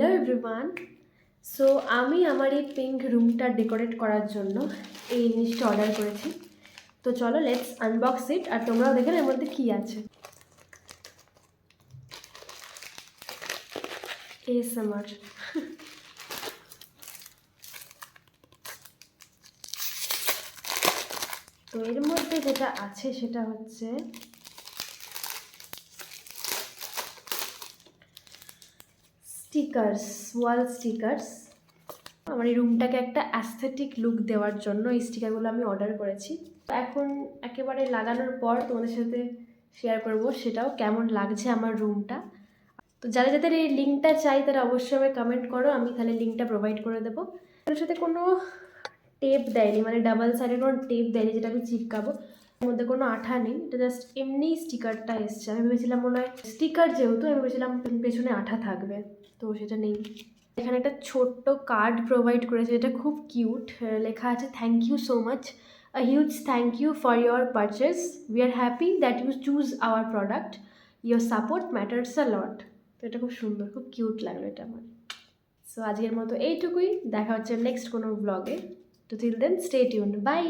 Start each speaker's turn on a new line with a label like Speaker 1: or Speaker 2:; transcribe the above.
Speaker 1: Hello everyone. So আমি আমার এই পিঙ্ক রুমটা ডেকোরেট করার জন্য এই জিনিসটা অর্ডার করেছি। তো চলো লেটস আনবক্স ইট, আর তোমরাও দেখে এর মধ্যে কী আছে। ASMR। তো এর মধ্যে যেটা আছে সেটা হচ্ছে স্টিকার্স, ওয়াল স্টিকার্স। আমার এই রুমটাকে একটা অ্যাস্থেটিক লুক দেওয়ার জন্য এই স্টিকারগুলো আমি অর্ডার করেছি। এখন একেবারে লাগানোর পর তোমাদের সাথে শেয়ার করব সেটাও কেমন লাগছে আমার রুমটা। তো যারা যাদের এই লিঙ্কটা চাই তারা অবশ্যই আমায় কমেন্ট করো, আমি তাহলে লিঙ্কটা প্রোভাইড করে দেবো। এর সাথে কোনো টেপ দেয়নি, মানে ডাবল সাইডের কোনো টেপ দেয়নি যেটা আমি চিপকাবো। এর মধ্যে কোনো আঠা নেই, এটা জাস্ট এমনি স্টিকারটা এসছে। আমি ভেবেছিলাম মনে হয় স্টিকার, যেহেতু আমি ভেবেছিলাম পেছনে আঠা থাকবে, তো সেটা নেই। এখানে একটা ছোট্ট কার্ড প্রোভাইড করেছে, যেটা খুব কিউট। লেখা আছে thank you so much, a huge thank you for your purchase, we are happy that you choose our product, your support matters a lot. তো এটা খুব সুন্দর, খুব কিউট লাগলো এটা আমার। সো আজকের মতো এইটুকুই, দেখা হচ্ছে নেক্সট কোনো ব্লগে। তো till then stay tuned, by.